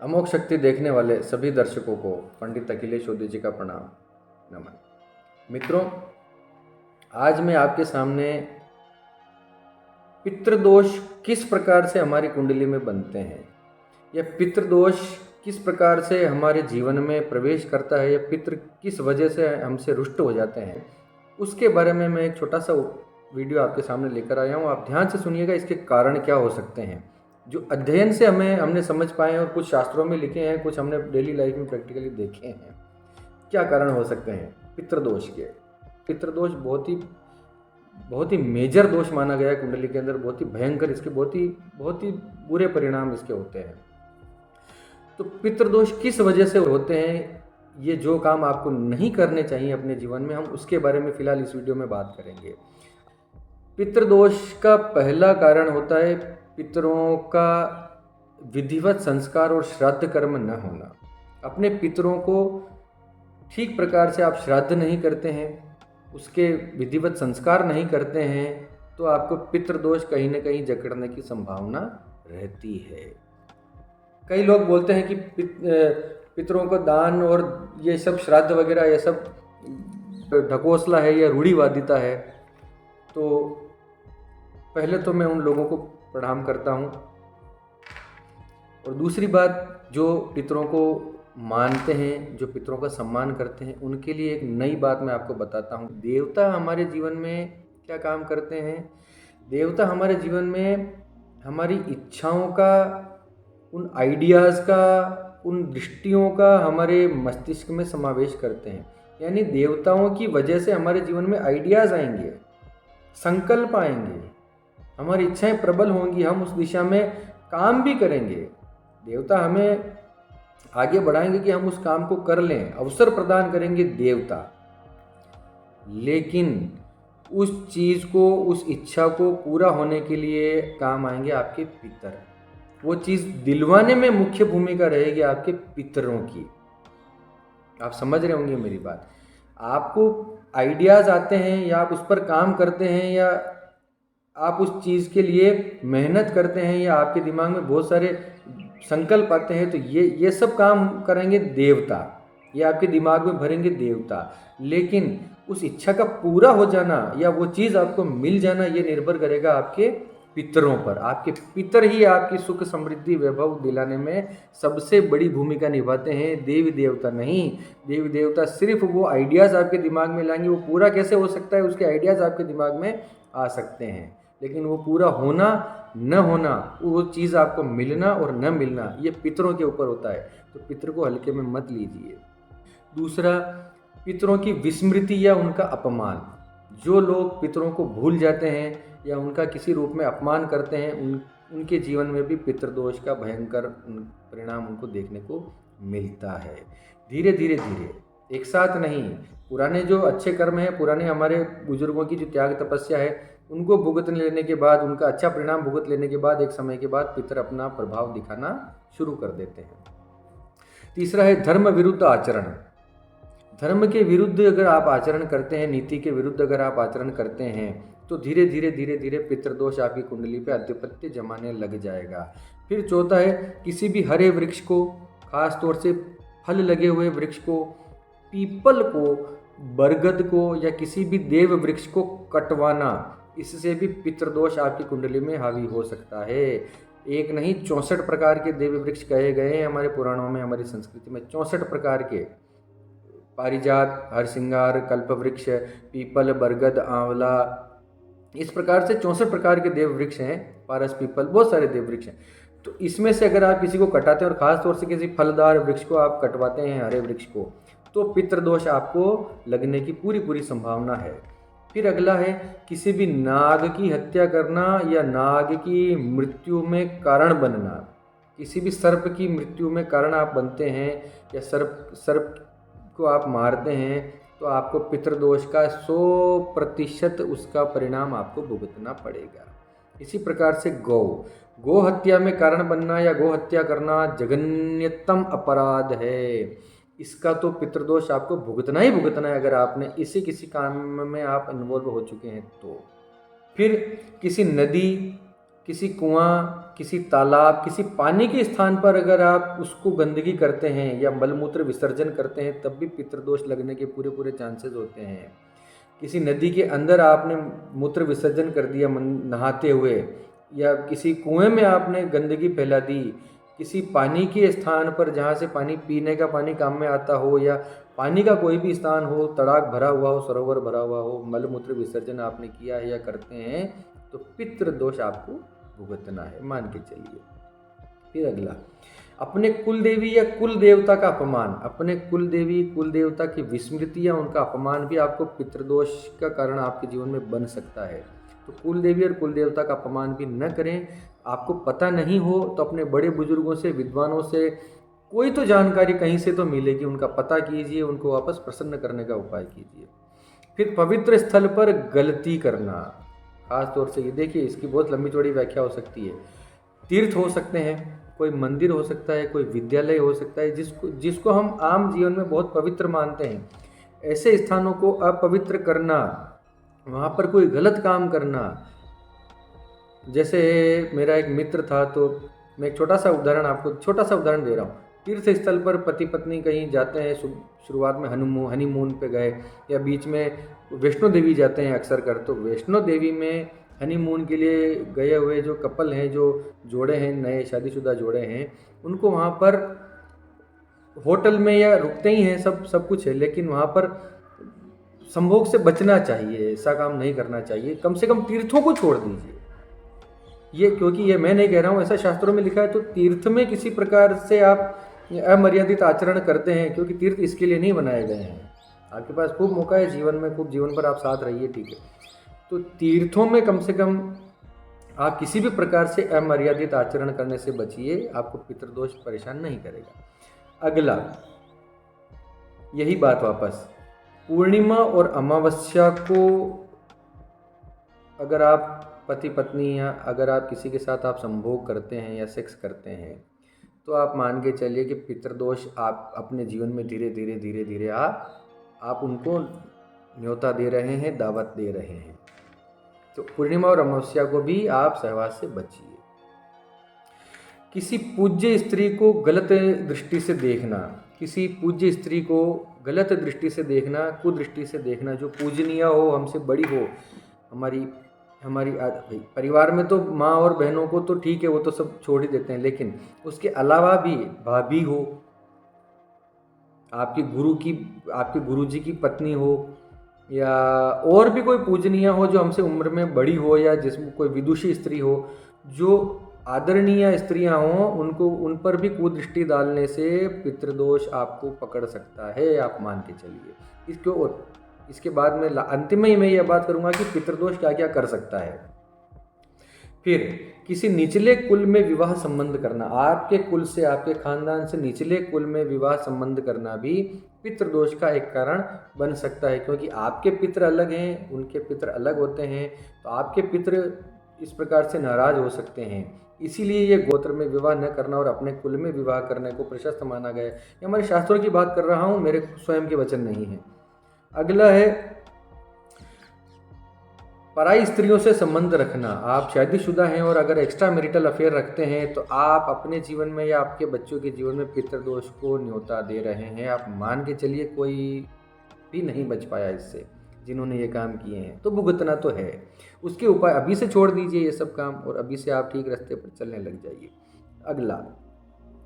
अमोघ शक्ति देखने वाले सभी दर्शकों को पंडित अखिलेश ओधी जी का प्रणाम नमन। मित्रों, आज मैं आपके सामने पितृदोष किस प्रकार से हमारी कुंडली में बनते हैं, या पितृदोष किस प्रकार से हमारे जीवन में प्रवेश करता है, या पितृ किस वजह से हमसे रुष्ट हो जाते हैं, उसके बारे में मैं एक छोटा सा वीडियो आपके सामने लेकर आया हूँ। आप ध्यान से सुनिएगा, इसके कारण क्या हो सकते हैं जो अध्ययन से हमने समझ पाए हैं, और कुछ शास्त्रों में लिखे हैं, कुछ हमने डेली लाइफ में प्रैक्टिकली देखे हैं। क्या कारण हो सकते हैं पितृदोष के? पितृदोष बहुत ही मेजर दोष माना गया है कुंडली के अंदर, बहुत ही भयंकर, इसके बहुत ही बुरे परिणाम इसके होते हैं। तो पितृदोष किस वजह से होते हैं, ये जो काम आपको नहीं करने चाहिए अपने जीवन में, हम उसके बारे में फिलहाल इस वीडियो में बात करेंगे। पितृदोष का पहला कारण होता है पितरों का विधिवत संस्कार और श्राद्ध कर्म न होना। अपने पितरों को ठीक प्रकार से आप श्राद्ध नहीं करते हैं, उसके विधिवत संस्कार नहीं करते हैं, तो आपको पितृदोष कहीं न कहीं जकड़ने की संभावना रहती है। कई लोग बोलते हैं कि पितरों को दान और ये सब श्राद्ध वगैरह ये सब ढकोसला है या रूढ़िवादिता है। तो पहले तो मैं उन लोगों को प्रणाम करता हूँ, और दूसरी बात, जो पितरों को मानते हैं, जो पितरों का सम्मान करते हैं, उनके लिए एक नई बात मैं आपको बताता हूँ। देवता हमारे जीवन में क्या काम करते हैं? देवता हमारे जीवन में हमारी इच्छाओं का, उन आइडियाज़ का, उन दृष्टियों का हमारे मस्तिष्क में समावेश करते हैं। यानी देवताओं की वजह से हमारे जीवन में आइडियाज़ आएंगे, संकल्प आएंगे, हमारी इच्छाएं प्रबल होंगी, हम उस दिशा में काम भी करेंगे। देवता हमें आगे बढ़ाएंगे कि हम उस काम को कर लें, अवसर प्रदान करेंगे देवता। लेकिन उस चीज़ को, उस इच्छा को पूरा होने के लिए काम आएंगे आपके पितर। वो चीज़ दिलवाने में मुख्य भूमिका रहेगी आपके पितरों की। आप समझ रहे होंगे मेरी बात। आपको आइडियाज़ आते हैं, या आप उस पर काम करते हैं, या आप उस चीज़ के लिए मेहनत करते हैं, या आपके दिमाग में बहुत सारे संकल्प आते हैं, तो ये सब काम करेंगे देवता, ये आपके दिमाग में भरेंगे देवता। लेकिन उस इच्छा का पूरा हो जाना या वो चीज़ आपको मिल जाना, ये निर्भर करेगा आपके पितरों पर। आपके पितर ही आपकी सुख समृद्धि वैभव दिलाने में सबसे बड़ी भूमिका निभाते हैं, देवी देवता नहीं। देवी देवता सिर्फ वो आइडियाज़ आपके दिमाग में लाएंगे। वो पूरा कैसे हो सकता है, उसके आइडियाज़ आपके दिमाग में आ सकते हैं, लेकिन वो पूरा होना न होना, वो चीज़ आपको मिलना और न मिलना, ये पितरों के ऊपर होता है। तो पितर को हल्के में मत लीजिए। दूसरा, पितरों की विस्मृति या उनका अपमान। जो लोग पितरों को भूल जाते हैं या उनका किसी रूप में अपमान करते हैं, उनके जीवन में भी पितृदोष का भयंकर परिणाम उनको देखने को मिलता है। धीरे धीरे एक साथ नहीं। पुराने जो अच्छे कर्म हैं, पुराने हमारे बुजुर्गों की जो त्याग तपस्या है, उनको भुगत लेने के बाद, उनका अच्छा परिणाम भुगत लेने के बाद, एक समय के बाद पितर अपना प्रभाव दिखाना शुरू कर देते हैं। तीसरा है धर्म विरुद्ध आचरण। धर्म के विरुद्ध अगर आप आचरण करते हैं, नीति के विरुद्ध अगर आप आचरण करते हैं, तो धीरे धीरे पितृदोष आपकी कुंडली पे आधिपत्य जमाने लग जाएगा। फिर चौथा है किसी भी हरे वृक्ष को, खास तौर से फल लगे हुए वृक्ष को, पीपल को, बरगद को, या किसी भी देव वृक्ष को कटवाना, इससे भी पितृदोष आपकी कुंडली में हावी हो सकता है। एक नहीं, 64 प्रकार के देव वृक्ष कहे गए हैं हमारे पुराणों में, हमारी संस्कृति में 64 प्रकार के। पारिजात, हरसिंगार, कल्पवृक्ष, पीपल, बरगद, आंवला, इस प्रकार से 64 प्रकार के देव वृक्ष हैं। पारस, पीपल, बहुत सारे देव वृक्ष हैं। तो इसमें से अगर आप किसी को कटाते हैं, और ख़ास तौर से किसी फलदार वृक्ष को आप कटवाते हैं, हरे वृक्ष को, तो पितृदोष आपको लगने की पूरी संभावना है। फिर अगला है किसी भी नाग की हत्या करना, या नाग की मृत्यु में कारण बनना। किसी भी सर्प की मृत्यु में कारण आप बनते हैं, या सर्प को आप मारते हैं, तो आपको पितृदोष का 100% उसका परिणाम आपको भुगतना पड़ेगा। इसी प्रकार से गौ हत्या में कारण बनना या गौ हत्या करना जघन्यतम अपराध है। इसका तो पितृदोष आपको भुगतना ही भुगतना है, अगर आपने किसी काम में आप इन्वॉल्व हो चुके हैं तो। फिर किसी नदी, किसी कुआं, किसी तालाब, किसी पानी के स्थान पर अगर आप उसको गंदगी करते हैं या मलमूत्र विसर्जन करते हैं तब भी पितृदोष लगने के पूरे पूरे चांसेस होते हैं। किसी नदी के अंदर आपने मूत्र विसर्जन कर दिया नहाते हुए, या किसी कुएं में आपने गंदगी फैला दी, किसी पानी के स्थान पर जहाँ से पानी पीने का पानी काम में आता हो, या पानी का कोई भी स्थान हो, तड़ाक भरा हुआ हो, सरोवर भरा हुआ हो, मलमूत्र विसर्जन आपने किया है या करते हैं तो पितृदोष आपको भुगतना है, मान के चलिए। फिर अगला, अपने कुल देवी या कुल देवता का अपमान। अपने कुल देवी कुल देवता की विस्मृति या उनका अपमान भी आपको पितृदोष का कारण आपके जीवन में बन सकता है। तो कुल देवी और कुल देवता का अपमान भी न करें। आपको पता नहीं हो तो अपने बड़े बुजुर्गों से, विद्वानों से कोई तो जानकारी कहीं से तो मिलेगी, उनका पता कीजिए, उनको वापस प्रसन्न करने का उपाय कीजिए। फिर पवित्र स्थल पर गलती करना, खास तौर से ये देखिए, इसकी बहुत लंबी चौड़ी व्याख्या हो सकती है। तीर्थ हो सकते हैं, कोई मंदिर हो सकता है, कोई विद्यालय हो सकता है, जिसको हम आम जीवन में बहुत पवित्र मानते हैं। ऐसे स्थानों को अपवित्र करना, वहाँ पर कोई गलत काम करना। जैसे मेरा एक मित्र था, तो मैं एक छोटा सा उदाहरण दे रहा हूँ। तीर्थ स्थल पर पति पत्नी कहीं जाते हैं, शुरुआत में हनीमून पे गए, या बीच में वैष्णो देवी जाते हैं अक्सर कर। तो वैष्णो देवी में हनीमून के लिए गए हुए जो कपल हैं, जो जोड़े हैं, नए शादीशुदा जोड़े हैं, उनको वहाँ पर होटल में या रुकते ही हैं, सब कुछ है, लेकिन वहाँ पर संभोग से बचना चाहिए, ऐसा काम नहीं करना चाहिए। कम से कम तीर्थों को छोड़ दीजिए। ये क्योंकि ये मैं नहीं कह रहा हूँ, ऐसा शास्त्रों में लिखा है। तो तीर्थ में किसी प्रकार से आप अमर्यादित आचरण करते हैं, क्योंकि तीर्थ इसके लिए नहीं बनाए गए हैं। आपके पास खूब मौका है जीवन में, खूब जीवन पर आप साथ रहिए, ठीक है। तो तीर्थों में कम से कम आप किसी भी प्रकार से अमर्यादित आचरण करने से बचिए, आपको पितृदोष परेशान नहीं करेगा। अगला, यही बात वापस, पूर्णिमा और अमावस्या को अगर आप पति पत्नी, या अगर आप किसी के साथ आप संभोग करते हैं या सेक्स करते हैं, तो आप मान के चलिए कि पितृदोष आप अपने जीवन में धीरे धीरे आप उनको न्योता दे रहे हैं, दावत दे रहे हैं। तो पूर्णिमा और अमावस्या को भी आप सहवास से बचिए। किसी पूज्य स्त्री को गलत दृष्टि से देखना, किसी पूज्य स्त्री को गलत दृष्टि से देखना, कुदृष्टि से देखना, जो पूजनीय हो, हमसे बड़ी हो, हमारी परिवार में तो माँ और बहनों को तो ठीक है, वो तो सब छोड़ ही देते हैं, लेकिन उसके अलावा भी भाभी हो, आपके गुरु जी की पत्नी हो, या और भी कोई पूजनीय हो जो हमसे उम्र में बड़ी हो, या जिसमें कोई विदुषी स्त्री हो, जो आदरणीय स्त्रियां हों, उन पर भी कुदृष्टि डालने से पितृदोष आपको पकड़ सकता है, आप मान के चलिए। इसके बाद में अंतिम में मैं यह बात करूंगा कि पितृदोष क्या क्या कर सकता है। फिर किसी निचले कुल में विवाह संबंध करना, आपके कुल से, आपके खानदान से निचले कुल में विवाह संबंध करना भी पितृदोष का एक कारण बन सकता है, क्योंकि आपके पितृ अलग हैं, उनके पितृ अलग होते हैं, तो आपके पितृ इस प्रकार से नाराज हो सकते हैं। इसीलिए ये गोत्र में विवाह न करना और अपने कुल में विवाह करने को प्रशस्त माना गया है। ये हमारे शास्त्रों की बात कर रहा हूँ, मेरे स्वयं के वचन नहीं है। अगला है पराई स्त्रियों से संबंध रखना। आप शादीशुदा हैं और अगर एक्स्ट्रा मैरिटल अफेयर रखते हैं तो आप अपने जीवन में या आपके बच्चों के जीवन में पितृदोष को न्योता दे रहे हैं। आप मान के चलिए कोई भी नहीं बच पाया इससे, जिन्होंने ये काम किए हैं, तो भुगतना तो है। उसके उपाय अभी से छोड़ दीजिए ये सब काम, और अभी से आप ठीक रास्ते पर चलने लग जाइए। अगला,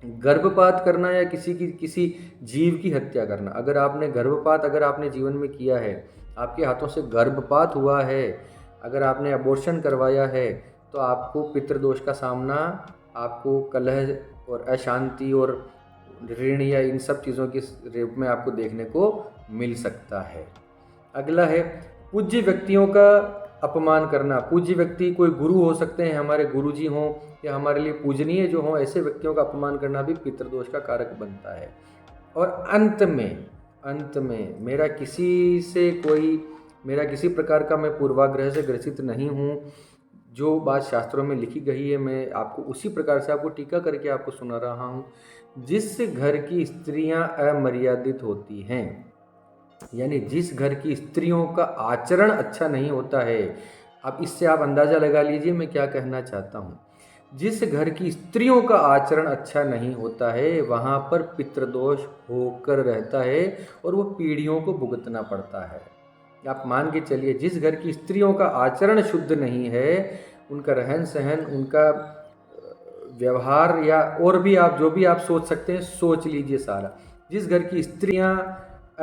गर्भपात करना या किसी जीव की हत्या करना। अगर आपने गर्भपात अगर आपने जीवन में किया है, आपके हाथों से गर्भपात हुआ है, अगर आपने अबॉर्शन करवाया है, तो आपको पितृदोष का सामना, आपको कलह और अशांति और ऋण या इन सब चीज़ों के रूप में आपको देखने को मिल सकता है। अगला है पूज्य व्यक्तियों का अपमान करना। पूज्य व्यक्ति कोई गुरु हो सकते हैं, हमारे गुरुजी हों या हमारे लिए पूजनीय जो हों, ऐसे व्यक्तियों का अपमान करना भी पितृदोष का कारक बनता है। और अंत में मेरा किसी प्रकार का मैं पूर्वाग्रह से ग्रसित नहीं हूँ। जो बात शास्त्रों में लिखी गई है मैं आपको उसी प्रकार से आपको टीका करके आपको सुना रहा हूँ। जिस घर की स्त्रियाँ अमर्यादित होती हैं, यानी जिस घर की स्त्रियों का आचरण अच्छा नहीं होता है, अब इससे आप अंदाज़ा लगा लीजिए मैं क्या कहना चाहता हूँ। जिस घर की स्त्रियों का आचरण अच्छा नहीं होता है वहाँ पर पितृदोष होकर रहता है और वो पीढ़ियों को भुगतना पड़ता है। आप मान के चलिए, जिस घर की स्त्रियों का आचरण शुद्ध नहीं है, उनका रहन सहन, उनका व्यवहार, या और भी आप जो भी आप सोच सकते हैं सोच लीजिए सारा। जिस घर की स्त्रियां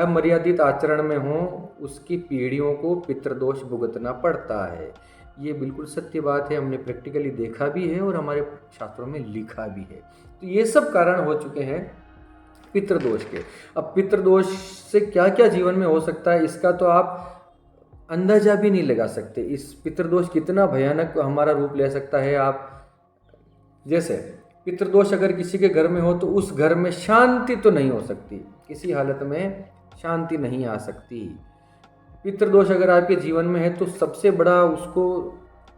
अमर्यादित आचरण में हों, उसकी पीढ़ियों को पितृदोष भुगतना पड़ता है। ये बिल्कुल सत्य बात है, हमने प्रैक्टिकली देखा भी है और हमारे शास्त्रों में लिखा भी है। तो ये सब कारण हो चुके हैं पितृदोष के। अब पितृदोष से क्या क्या जीवन में हो सकता है, इसका तो आप अंदाजा भी नहीं लगा सकते। इस पितृदोष कितना भयानक हमारा रूप ले सकता है। आप जैसे पितृदोष अगर किसी के घर में हो तो उस घर में शांति तो नहीं हो सकती, किसी हालत में शांति नहीं आ सकती। पितृदोष अगर आपके जीवन में है तो सबसे बड़ा उसको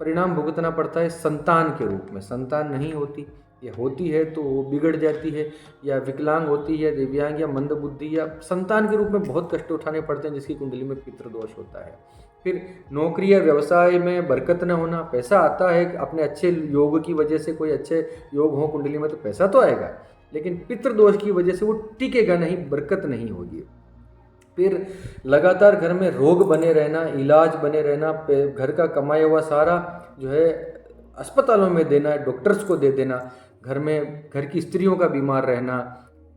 परिणाम भुगतना पड़ता है संतान के रूप में। संतान नहीं होती, या होती है तो वो बिगड़ जाती है, या विकलांग होती है, दिव्यांग या मंदबुद्धि, या संतान के रूप में बहुत कष्ट उठाने पड़ते हैं जिसकी कुंडली में पितृदोष होता है। फिर नौकरी या व्यवसाय में बरकत न होना। पैसा आता है अपने अच्छे योग की वजह से, कोई अच्छे योग हो कुंडली में तो पैसा तो आएगा, लेकिन पितृदोष की वजह से वो टिकेगा नहीं, बरकत नहीं होगी। फिर लगातार घर में रोग बने रहना, इलाज बने रहना, घर का कमाया हुआ सारा जो है अस्पतालों में देना, डॉक्टर्स को दे देना, घर में घर की स्त्रियों का बीमार रहना,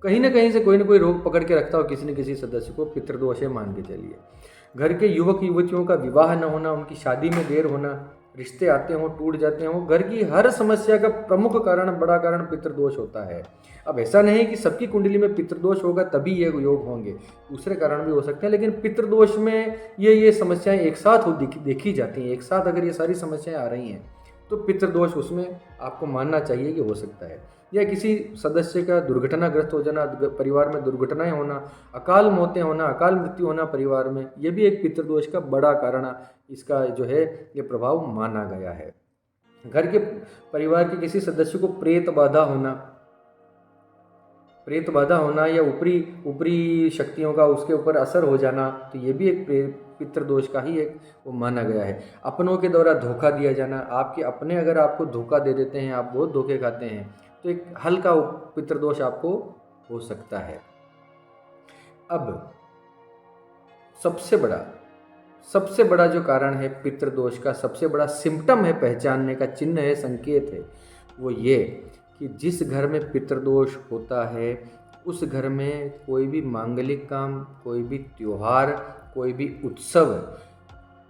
कहीं ना कहीं से कोई ना कोई रोग पकड़ के रखता हो किसी न किसी सदस्य को, पितृदोष है मान के चलिए। घर के युवक युवतियों का विवाह न होना, उनकी शादी में देर होना, रिश्ते आते हों टूट जाते हों, घर की हर समस्या का प्रमुख कारण, बड़ा कारण पितृदोष होता है। अब ऐसा नहीं कि सबकी कुंडली में पितृदोष होगा तभी ये योग होंगे, दूसरे कारण भी हो सकते हैं, लेकिन पितृदोष में ये समस्याएं एक साथ देखी जाती हैं। एक साथ अगर ये सारी समस्याएं आ रही हैं तो पितृदोष उसमें आपको मानना चाहिए कि हो सकता है। या किसी सदस्य का दुर्घटनाग्रस्त हो जाना, परिवार में दुर्घटनाएं होना, अकाल मौतें होना, अकाल मृत्यु होना परिवार में, ये भी एक पितृदोष का बड़ा कारण इसका जो है ये प्रभाव माना गया है। घर के परिवार के किसी सदस्य को प्रेत बाधा होना या ऊपरी शक्तियों का उसके ऊपर असर हो जाना, तो ये भी एक पितृदोष का ही एक वो माना गया है। अपनों के द्वारा धोखा दिया जाना, आपके अपने अगर आपको धोखा दे देते हैं, आप बहुत धोखे खाते हैं, तो एक हल्का पितृदोष आपको हो सकता है। अब सबसे बड़ा जो कारण है पितृदोष का, सबसे बड़ा सिम्टम है, पहचानने का चिन्ह है, संकेत है, वो ये कि जिस घर में पितृदोष होता है उस घर में कोई भी मांगलिक काम, कोई भी त्योहार, कोई भी उत्सव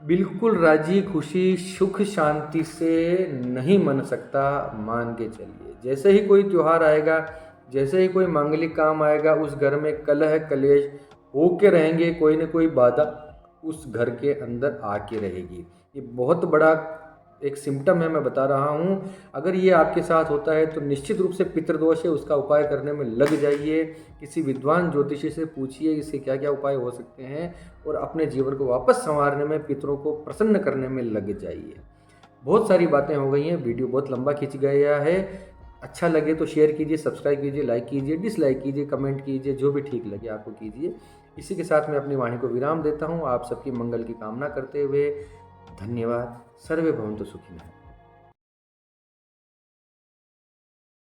बिल्कुल राजी खुशी सुख शांति से नहीं मन सकता। मान के चलिए, जैसे ही कोई त्योहार आएगा, जैसे ही कोई मांगलिक काम आएगा, उस घर में कलह कलेश हो के रहेंगे, कोई न कोई बाधा उस घर के अंदर आके रहेगी। ये बहुत बड़ा एक सिम्टम है, मैं बता रहा हूँ। अगर ये आपके साथ होता है तो निश्चित रूप से पितृदोष है, उसका उपाय करने में लग जाइए। किसी विद्वान ज्योतिषी से पूछिए इसके क्या क्या उपाय हो सकते हैं और अपने जीवन को वापस संवारने में, पितरों को प्रसन्न करने में लग जाइए। बहुत सारी बातें हो गई हैं, वीडियो बहुत लंबा खिंच गया है। अच्छा लगे तो शेयर कीजिए, सब्सक्राइब कीजिए, लाइक कीजिए, डिसलाइक कीजिए, कमेंट कीजिए, जो भी ठीक लगे आपको कीजिए। इसी के साथ मैं अपनी वाणी को विराम देता हूँ। आप सबकी मंगल की कामना करते हुए धन्यवाद। सर्वे भवन्तु सुखिनः।